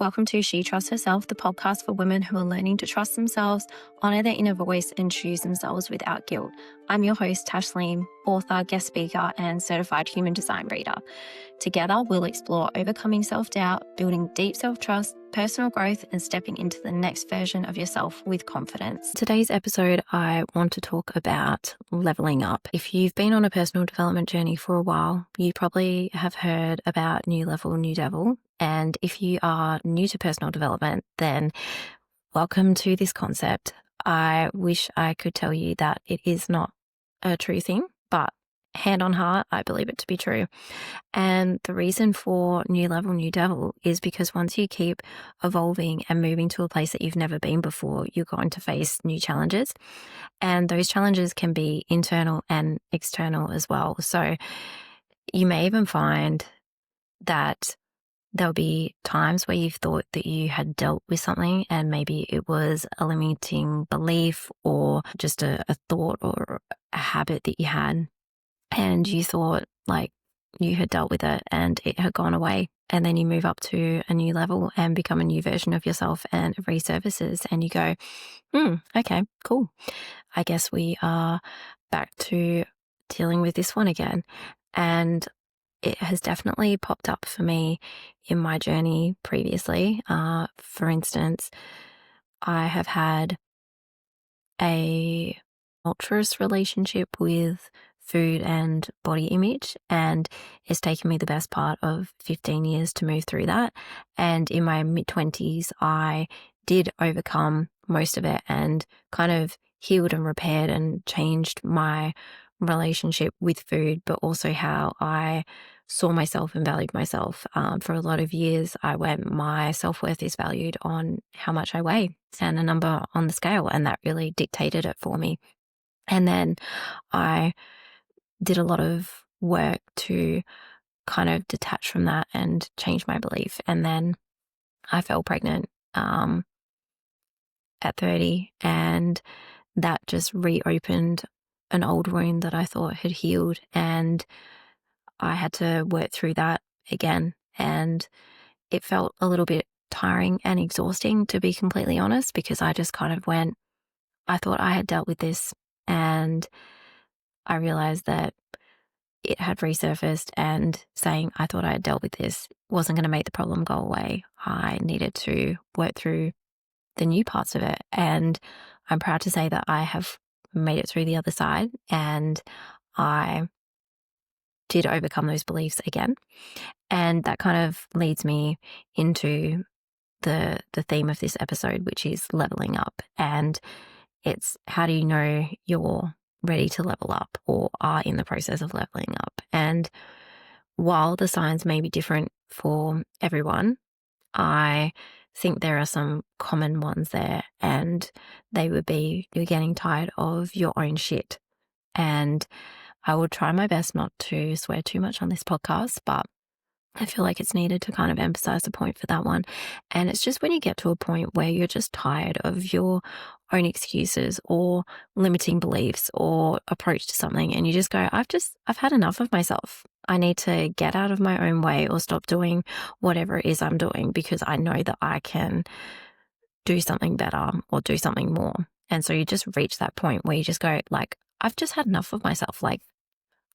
Welcome to She Trusts Herself, the podcast for women who are learning to trust themselves, honor their inner voice, and choose themselves without guilt. I'm your host, Tashleen, author, guest speaker, and certified human design reader. Together, we'll explore overcoming self-doubt, building deep self-trust, personal growth, and stepping into the next version of yourself with confidence. Today's episode, I want to talk about leveling up. If you've been on a personal development journey for a while, you probably have heard about new level, new devil. And if you are new to personal development, then welcome to this concept. I wish I could tell you that it is not a true thing, but hand on heart, I believe it to be true. And the reason for new level, new devil is because once you keep evolving and moving to a place that you've never been before, you're going to face new challenges. And those challenges can be internal and external as well. So you may even find that there'll be times where you've thought that you had dealt with something and maybe it was a limiting belief or just a thought or a habit that you had, and you thought like you had dealt with it and it had gone away. And then you move up to a new level and become a new version of yourself and it resurfaces and you go, okay, cool. I guess we are back to dealing with this one again. And it has definitely popped up for me in my journey previously. For instance, I have had a tumultuous relationship with food and body image, and it's taken me the best part of 15 years to move through that. And in my mid-20s, I did overcome most of it and kind of healed and repaired and changed my relationship with food, but also how I saw myself and valued myself. For a lot of years, I went, my self-worth is valued on how much I weigh and a number on the scale, and that really dictated it for me. And then I did a lot of work to kind of detach from that and change my belief. And then I fell pregnant at 30, and that just reopened an old wound that I thought had healed, and I had to work through that again. And it felt a little bit tiring and exhausting, to be completely honest, because I just kind of went, I thought I had dealt with this, and I realized that it had resurfaced, and saying I thought I had dealt with this wasn't going to make the problem go away. I needed to work through the new parts of it. And I'm proud to say that I have made it through the other side, and I did overcome those beliefs again. And that kind of leads me into the theme of this episode, which is leveling up. And it's, how do you know you're ready to level up or are in the process of leveling up? And while the signs may be different for everyone, I think there are some common ones there, and they would be, you're getting tired of your own shit. And I will try my best not to swear too much on this podcast, but I feel like it's needed to kind of emphasize the point for that one. And it's just when you get to a point where you're just tired of your own excuses or limiting beliefs or approach to something, and you just go, I've had enough of myself. I need to get out of my own way or stop doing whatever it is I'm doing, because I know that I can do something better or do something more. And so you just reach that point where you just go like, I've just had enough of myself. Like,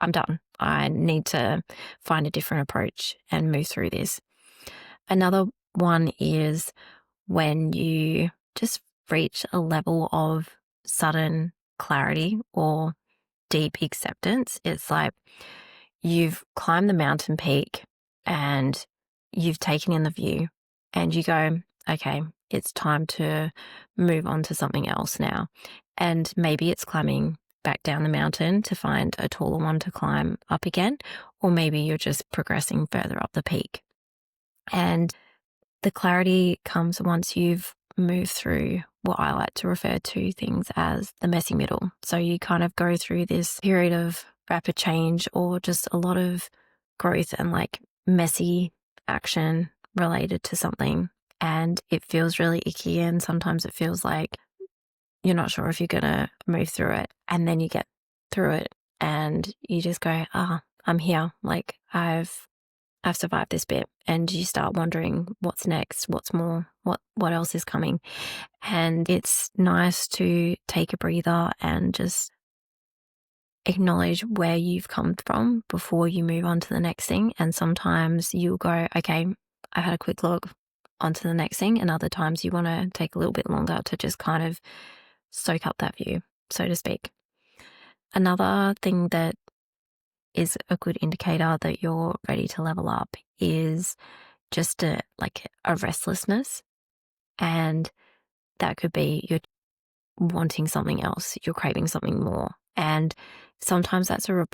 I'm done. I need to find a different approach and move through this. Another one is when you just reach a level of sudden clarity or deep acceptance. It's like you've climbed the mountain peak and you've taken in the view, and you go, okay, it's time to move on to something else now. And maybe it's climbing back down the mountain to find a taller one to climb up again, or maybe you're just progressing further up the peak. And the clarity comes once you've moved through what I like to refer to things as the messy middle. So you kind of go through this period of rapid change or just a lot of growth and like messy action related to something, and it feels really icky, and sometimes it feels like you're not sure if you're going to move through it. And then you get through it and you just go, I'm here. Like, I've I've survived this bit, and you start wondering what's next, what's more, what else is coming. And it's nice to take a breather and just acknowledge where you've come from before you move on to the next thing. And sometimes you'll go, okay, I had a quick look onto the next thing. And other times you want to take a little bit longer to just kind of soak up that view, so to speak. Another thing that is a good indicator that you're ready to level up is just a restlessness. And that could be you're wanting something else, you're craving something more. And sometimes that's a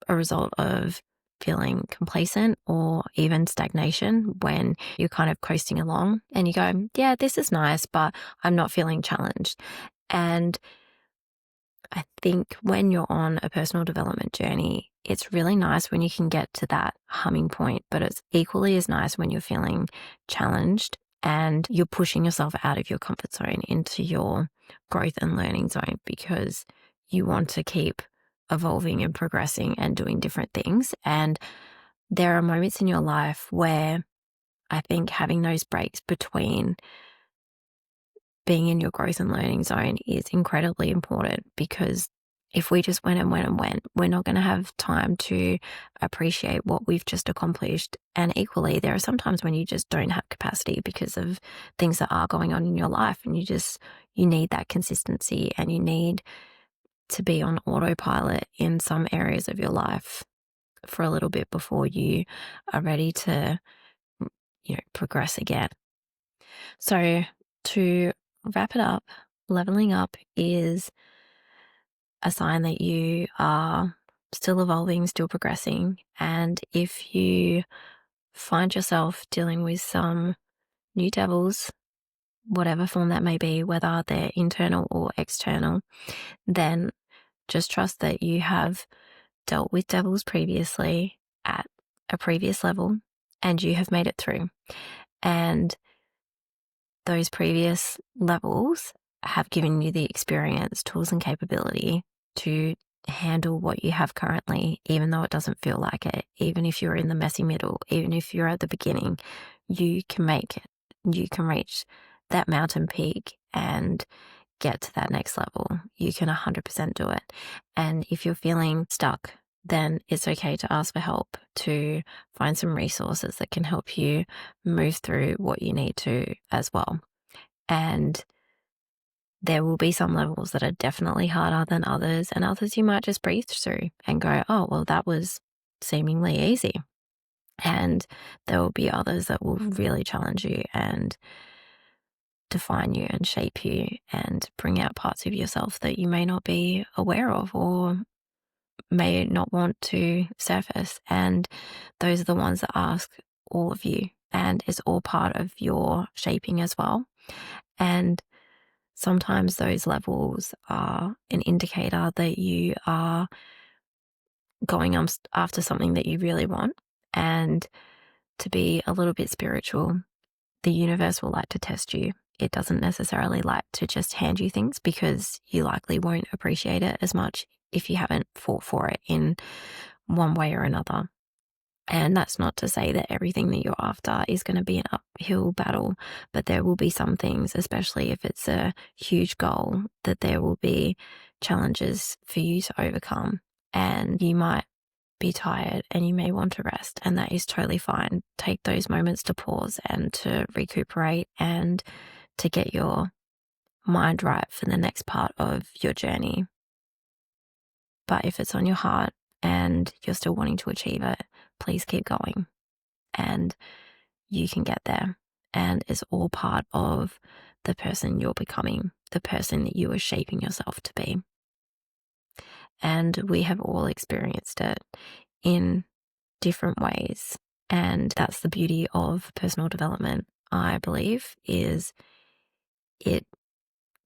result of feeling complacent or even stagnation when you're kind of coasting along and you go, yeah, this is nice, but I'm not feeling challenged. And I think when you're on a personal development journey, it's really nice when you can get to that humming point, but it's equally as nice when you're feeling challenged and you're pushing yourself out of your comfort zone into your growth and learning zone because you want to keep evolving and progressing and doing different things. And there are moments in your life where I think having those breaks between being in your growth and learning zone is incredibly important, because if we just went and went and went, we're not going to have time to appreciate what we've just accomplished. And equally, there are some times when you just don't have capacity because of things that are going on in your life, and you need that consistency, and you need to be on autopilot in some areas of your life for a little bit before you are ready to, progress again. So to wrap it up, leveling up is a sign that you are still evolving, still progressing. And if you find yourself dealing with some new devils, whatever form that may be, whether they're internal or external, then just trust that you have dealt with devils previously at a previous level and you have made it through. And those previous levels have given you the experience, tools, and capability to handle what you have currently, even though it doesn't feel like it. Even if you're in the messy middle, even if you're at the beginning, you can make it. You can reach that mountain peak and get to that next level. You can 100% do it. And if you're feeling stuck, then it's okay to ask for help, to find some resources that can help you move through what you need to as well. And there will be some levels that are definitely harder than others, and others you might just breathe through and go, oh, well, that was seemingly easy. And there will be others that will really challenge you and define you and shape you and bring out parts of yourself that you may not be aware of or may not want to surface. And those are the ones that ask all of you, and it's all part of your shaping as well. And sometimes those levels are an indicator that you are going after something that you really want. And to be a little bit spiritual, the universe will like to test you. It doesn't necessarily like to just hand you things, because you likely won't appreciate it as much if you haven't fought for it in one way or another. And that's not to say that everything that you're after is going to be an uphill battle, but there will be some things, especially if it's a huge goal, that there will be challenges for you to overcome. And you might be tired and you may want to rest, and that is totally fine. Take those moments to pause and to recuperate and to get your mind right for the next part of your journey. But if it's on your heart and you're still wanting to achieve it, please keep going, and you can get there. And it's all part of the person you're becoming, the person that you are shaping yourself to be. And we have all experienced it in different ways. And that's the beauty of personal development, I believe, is it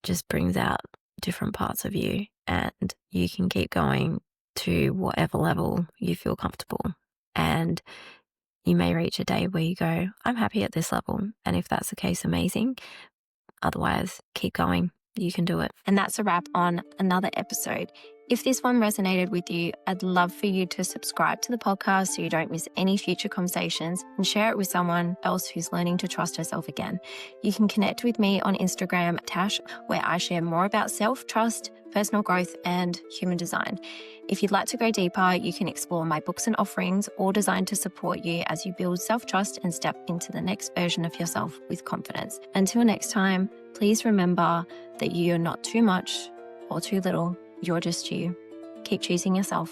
just brings out different parts of you, and you can keep going to whatever level you feel comfortable. And you may reach a day where you go, I'm happy at this level. And if that's the case, amazing. Otherwise, keep going. You can do it. And that's a wrap on another episode. If this one resonated with you, I'd love for you to subscribe to the podcast so you don't miss any future conversations, and share it with someone else who's learning to trust herself again. You can connect with me on Instagram, Tash, where I share more about self-trust, personal growth, and human design. If you'd like to go deeper, you can explore my books and offerings, all designed to support you as you build self-trust and step into the next version of yourself with confidence. Until next time, please remember that you are not too much or too little. You're just you. Keep choosing yourself.